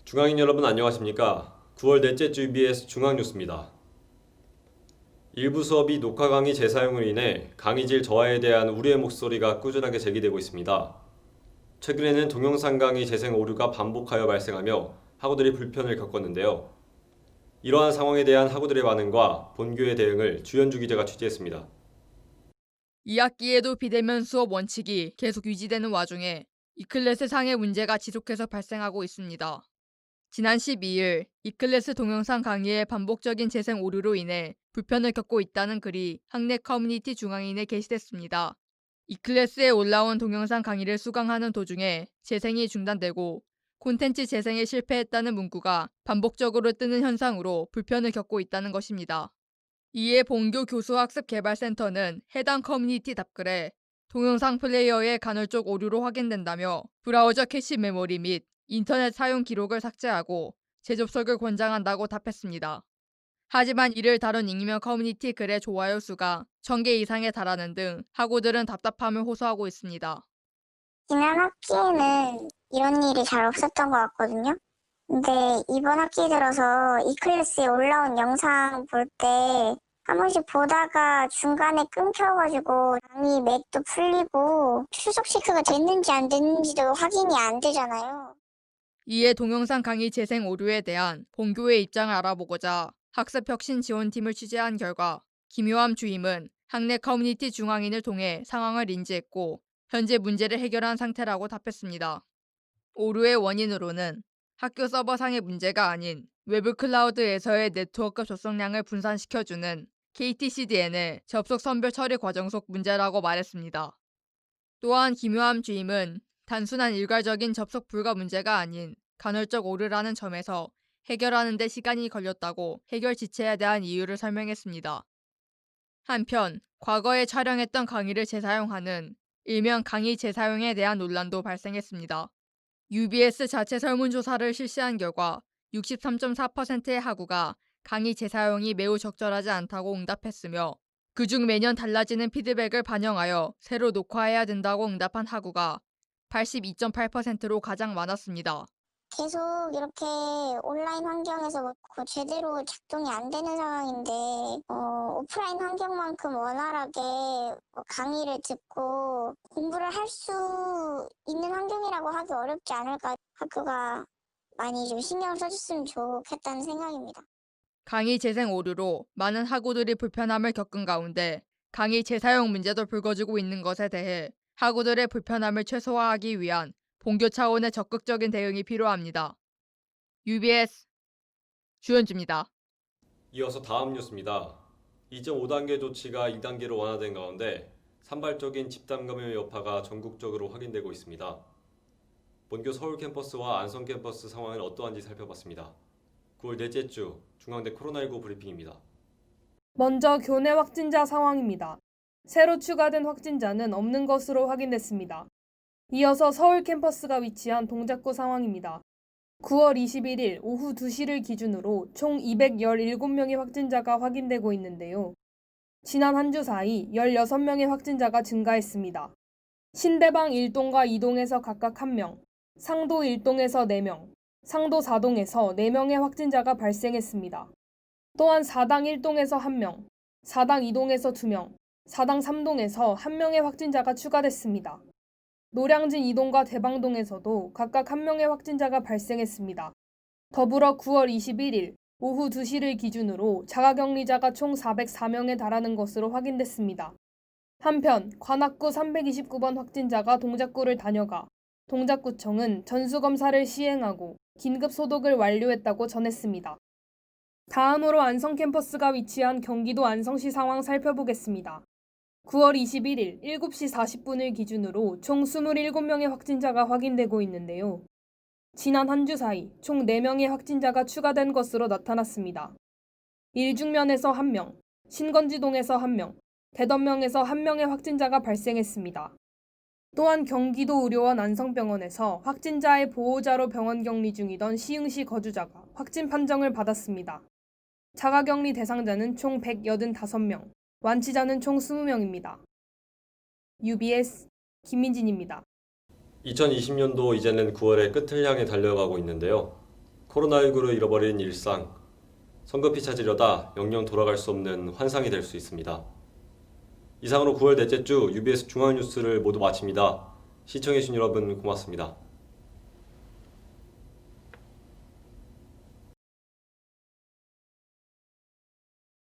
중앙인 여러분 안녕하십니까? 9월 넷째 주 EBS 중앙뉴스입니다. 일부 수업이 녹화 강의 재사용으로 인해 강의질 저하에 대한 우려의 목소리가 꾸준하게 제기되고 있습니다. 최근에는 동영상 강의 재생 오류가 반복하여 발생하며 학우들이 불편을 겪었는데요. 이러한 상황에 대한 학우들의 반응과 본교의 대응을 주현주 기자가 취재했습니다. 2학기에도 비대면 수업 원칙이 계속 유지되는 와중에 이클래스 상해 문제가 지속해서 발생하고 있습니다. 지난 12일 이클래스 동영상 강의의 반복적인 재생 오류로 인해 불편을 겪고 있다는 글이 학내 커뮤니티 중앙인에 게시됐습니다. 이클래스에 올라온 동영상 강의를 수강하는 도중에 재생이 중단되고 콘텐츠 재생에 실패했다는 문구가 반복적으로 뜨는 현상으로 불편을 겪고 있다는 것입니다. 이에 본교 교수학습개발센터는 해당 커뮤니티 답글에 동영상 플레이어의 간헐적 오류로 확인된다며 브라우저 캐시 메모리 및 인터넷 사용 기록을 삭제하고 재접속을 권장한다고 답했습니다. 하지만 이를 다룬 익명 커뮤니티 글의 좋아요 수가 1000개 이상에 달하는 등 학우들은 답답함을 호소하고 있습니다. 지난 학기에는 이런 일이 잘 없었던 것 같거든요. 근데 이번 학기 들어서 이클래스에 올라온 영상 볼 때 한 번씩 보다가 중간에 끊겨가지고 강의 맥도 풀리고 출석 체크가 됐는지 안 됐는지도 확인이 안 되잖아요. 이에 동영상 강의 재생 오류에 대한 본교의 입장을 알아보고자 학습혁신지원팀을 취재한 결과 김효함 주임은 학내 커뮤니티 중앙인을 통해 상황을 인지했고 현재 문제를 해결한 상태라고 답했습니다. 오류의 원인으로는 학교 서버상의 문제가 아닌 외부 클라우드에서의 네트워크 접속량을 분산시켜주는 KTCDN의 접속 선별 처리 과정 속 문제라고 말했습니다. 또한 김효함 주임은 단순한 일괄적인 접속 불가 문제가 아닌 간헐적 오류라는 점에서 해결하는 데 시간이 걸렸다고 해결 지체에 대한 이유를 설명했습니다. 한편 과거에 촬영했던 강의를 재사용하는 일명 강의 재사용에 대한 논란도 발생했습니다. UBS 자체 설문조사를 실시한 결과 63.4%의 학우가 강의 재사용이 매우 적절하지 않다고 응답했으며 그중 매년 달라지는 피드백을 반영하여 새로 녹화해야 된다고 응답한 학우가 82.8%로 가장 많았습니다. 계속 이렇게 온라인 환경에서 제대로 작동이 안 되는 상황인데 오프라인 환경만큼 원활하게 강의를 듣고 공부를 할 수 있는 환경이라고 하기 어렵지 않을까. 학교가 많이 좀 신경을 써줬으면 좋겠다는 생각입니다. 강의 재생 오류로 많은 학우들이 불편함을 겪은 가운데 강의 재사용 문제도 불거지고 있는 것에 대해 학우들의 불편함을 최소화하기 위한 본교 차원의 적극적인 대응이 필요합니다. UBS 주현주입니다. 이어서 다음 뉴스입니다. 2.5단계 조치가 2단계로 완화된 가운데 산발적인 집단 감염 여파가 전국적으로 확인되고 있습니다. 본교 서울 캠퍼스와 안성 캠퍼스 상황은 어떠한지 살펴봤습니다. 9월 넷째 주 중앙대 코로나19 브리핑입니다. 먼저 교내 확진자 상황입니다. 새로 추가된 확진자는 없는 것으로 확인됐습니다. 이어서 서울 캠퍼스가 위치한 동작구 상황입니다. 9월 21일 오후 2시를 기준으로 총 217명의 확진자가 확인되고 있는데요. 지난 한 주 사이 16명의 확진자가 증가했습니다. 신대방 1동과 2동에서 각각 1명, 상도 1동에서 4명, 상도 4동에서 4명의 확진자가 발생했습니다. 또한 4당 1동에서 1명, 4당 2동에서 2명, 4당 3동에서 1명의 확진자가 추가됐습니다. 노량진 2동과 대방동에서도 각각 1명의 확진자가 발생했습니다. 더불어 9월 21일 오후 2시를 기준으로 자가격리자가 총 404명에 달하는 것으로 확인됐습니다. 한편 관악구 329번 확진자가 동작구를 다녀가 동작구청은 전수검사를 시행하고 긴급 소독을 완료했다고 전했습니다. 다음으로 안성 캠퍼스가 위치한 경기도 안성시 상황 살펴보겠습니다. 9월 21일 7시 40분을 기준으로 총 27명의 확진자가 확인되고 있는데요. 지난 한 주 사이 총 4명의 확진자가 추가된 것으로 나타났습니다. 일중면에서 1명, 신건지동에서 1명, 대덕명에서 1명의 확진자가 발생했습니다. 또한 경기도 의료원 안성병원에서 확진자의 보호자로 병원 격리 중이던 시흥시 거주자가 확진 판정을 받았습니다. 자가격리 대상자는 총 185명, 완치자는 총 20명입니다. UBS 김민진입니다. 2020년도 이제는 9월의 끝을 향해 달려가고 있는데요. 코로나19로 잃어버린 일상, 성급히 찾으려다 영영 돌아갈 수 없는 환상이 될 수 있습니다. 이상으로 9월 넷째 주 UBS 중앙뉴스를 모두 마칩니다. 시청해주신 여러분 고맙습니다.